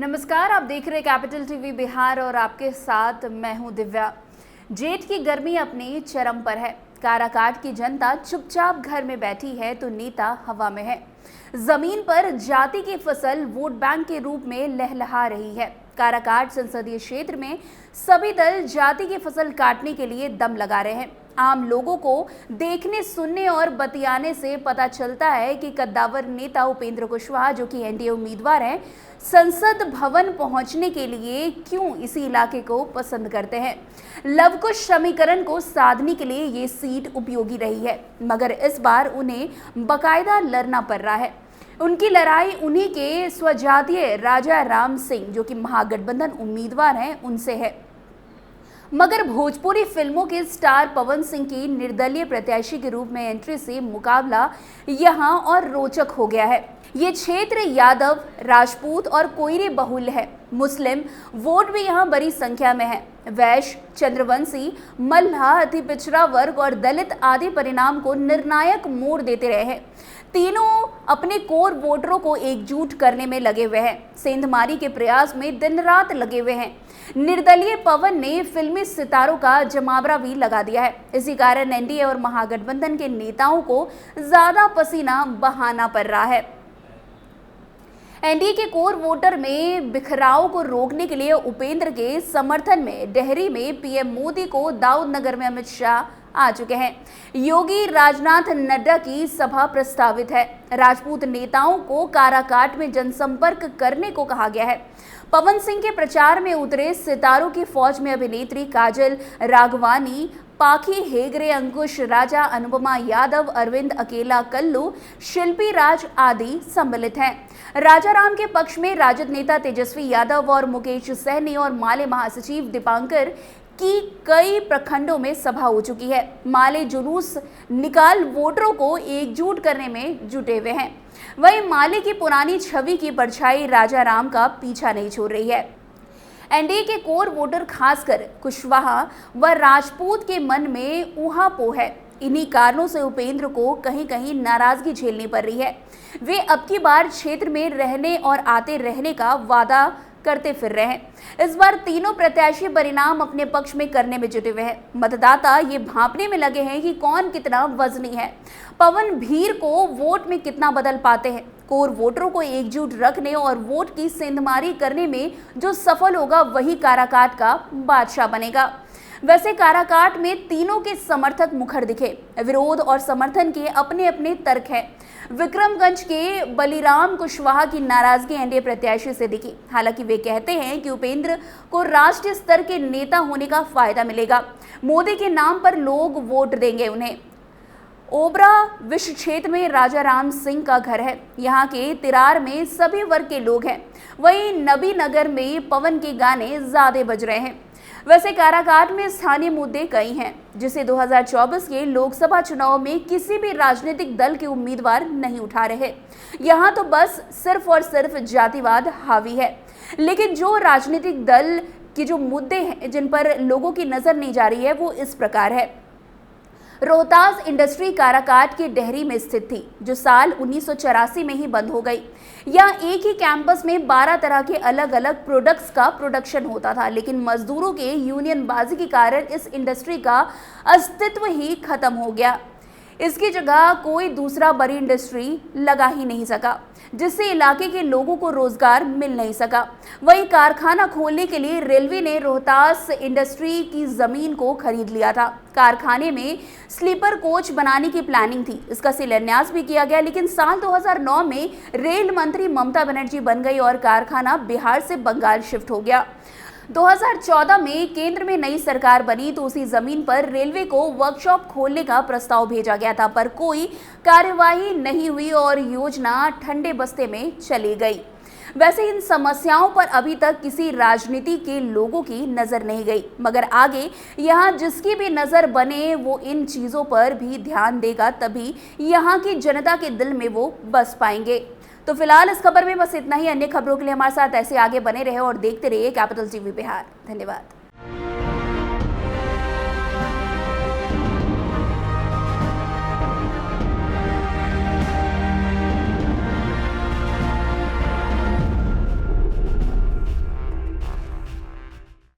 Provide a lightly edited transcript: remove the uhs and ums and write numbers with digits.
नमस्कार, आप देख रहे कैपिटल टीवी बिहार और आपके साथ मैं हूं दिव्या। जेठ की गर्मी अपनी चरम पर है। काराकाट की जनता चुपचाप घर में बैठी है तो नेता हवा में है। जमीन पर जाति की फसल वोट बैंक के रूप में लहलहा रही है। काराकाट संसदीय क्षेत्र में सभी दल जाति की फसल काटने के लिए दम लगा रहे हैं। आम लोगों को देखने, सुनने और बतियाने से पता चलता है कि कद्दावर नेता उपेंद्र कुशवाहा, जो कि एनडीए उम्मीदवार हैं, संसद भवन पहुंचने के लिए क्यों इसी इलाके को पसंद करते हैं। लवकुश समीकरण को साधने के लिए ये सीट उपयोगी रही है, मगर इस बार उन्हें बकायदा लड़ना पड़ रहा है। उनकी लड़ाई उन्हीं के स्वजातीय राजा राम सिंह, जो कि महागठबंधन उम्मीदवार हैं, उनसे है। मगर भोजपुरी फिल्मों के स्टार पवन सिंह की निर्दलीय प्रत्याशी के रूप में एंट्री से मुकाबला यहां और रोचक हो गया है। ये क्षेत्र यादव, राजपूत और कोयरे बहुल है। मुस्लिम वोट भी यहाँ बड़ी संख्या में है। वैश्य, चंद्रवंशी, मल्लाह, अति पिछड़ा वर्ग और दलित आदि परिणाम को निर्णायक मोड़ देते रहे हैं। तीनों अपने कोर वोटरों को एकजुट करने में लगे हुए हैं। सेंधमारी के प्रयास में दिन रात लगे हुए हैं। निर्दलीय पवन ने फिल्मी सितारों का जमावड़ा भी लगा दिया है। इसी कारण एनडीए और महागठबंधन के नेताओं को ज्यादा पसीना बहाना पड़ रहा है। एनडीए के कोर वोटर में बिखराव को रोकने के लिए उपेंद्र के समर्थन में डेहरी में पीएम मोदी को दाऊद नगर में अमित शाह आ चुके हैं। योगी राजनाथ नड्डा की सभा प्रस्तावित है। राजपूत नेताओं को काराकाट में जनसंपर्क करने को कहा गया है। पवन सिंह के प्रचार में उतरे सितारों की फौज में अभिनेत्री काजल राघवानी, पाखी हेगड़े, अंकुश राजा, अनुपमा यादव, अरविंद अकेला कल्लू, शिल्पी राज आदि सम्मिलित हैं। राजाराम के पक्ष में राजद नेता तेजस्वी यादव और मुकेश सहनी और माले महासचिव दीपांकर की कई प्रखंडों में सभा हो चुकी है। माले जुलूस निकाल वोटरों को एकजुट करने में जुटे हुए हैं। वहीं माले की पुरानी छवि की परछाई राजाराम का पीछा नहीं छोड़ रही है। एनडीए के कोर वोटर, खासकर कुशवाहा व राजपूत के मन में ऊहापोह है। इन्हीं कारणों से उपेंद्र को कहीं कहीं नाराजगी झेलनी पड़ रही है। वे अब की बार क्षेत्र में रहने और आते रहने का वादा करते फिर रहे हैं। इस बार तीनों प्रत्याशी परिणाम अपने पक्ष में करने में जुटे हुए हैं। मतदाता ये भांपने में लगे हैं कि कौन कितना वजनी है। पवन भीड़ को वोट में कितना बदल पाते हैं। कोर वोटरों को एकजुट रखने और वोट की सेंधमारी करने में जो सफल होगा, वही काराकाट का बादशाह बनेगा। वैसे काराकाट में तीनों के समर्थक मुखर दिखे। विरोध और समर्थन के अपने अपने तर्क हैं। विक्रमगंज के बलिराम कुशवाहा की नाराजगी एनडीए प्रत्याशी से दिखी। हालांकि वे कहते हैं कि उपेंद्र को राष्ट्रीय स्तर के नेता होने का फायदा मिलेगा। मोदी के नाम पर लोग वोट देंगे उन्हें। ओबरा विश्व क्षेत्र में राजा राम सिंह का घर है। यहाँ के तिरार में सभी वर्ग के लोग हैं। वहीं नबी नगर में पवन के गाने ज्यादा बज रहे हैं। वैसे काराकाट में स्थानीय मुद्दे कई हैं, जिसे 2024 के लोकसभा चुनाव में किसी भी राजनीतिक दल के उम्मीदवार नहीं उठा रहे। यहाँ तो बस सिर्फ और सिर्फ जातिवाद हावी है। लेकिन जो राजनीतिक दल के जो मुद्दे हैं, जिन पर लोगों की नजर नहीं जा रही है, वो इस प्रकार है। रोहतास इंडस्ट्री काराकाट के डेहरी में स्थित थी, जो साल 1984 में ही बंद हो गई। यहाँ एक ही कैंपस में 12 तरह के अलग अलग प्रोडक्ट्स का प्रोडक्शन होता था, लेकिन मजदूरों के यूनियनबाजी के कारण इस इंडस्ट्री का अस्तित्व ही खत्म हो गया। इसकी जगह कोई दूसरा बड़ी इंडस्ट्री लगा ही नहीं सका, जिससे इलाके के लोगों को रोजगार मिल नहीं सका। वही कारखाना खोलने के लिए रेलवे ने रोहतास इंडस्ट्री की जमीन को खरीद लिया था। कारखाने में स्लीपर कोच बनाने की प्लानिंग थी। इसका शिलान्यास भी किया गया, लेकिन साल 2009 में रेल मंत्री ममता बनर्जी बन गई और कारखाना बिहार से बंगाल शिफ्ट हो गया। 2014 में केंद्र में नई सरकार बनी तो उसी जमीन पर रेलवे को वर्कशॉप खोलने का प्रस्ताव भेजा गया था, पर कोई कार्यवाही नहीं हुई और योजना ठंडे बस्ते में चली गई। वैसे इन समस्याओं पर अभी तक किसी राजनीति के लोगों की नजर नहीं गई, मगर आगे यहाँ जिसकी भी नजर बने वो इन चीजों पर भी ध्यान देगा, तभी यहाँ की जनता के दिल में वो बस पाएंगे। तो फिलहाल इस खबर में बस इतना ही। अन्य खबरों के लिए हमारे साथ ऐसे आगे बने रहे और देखते रहिए कैपिटल टीवी बिहार। धन्यवाद।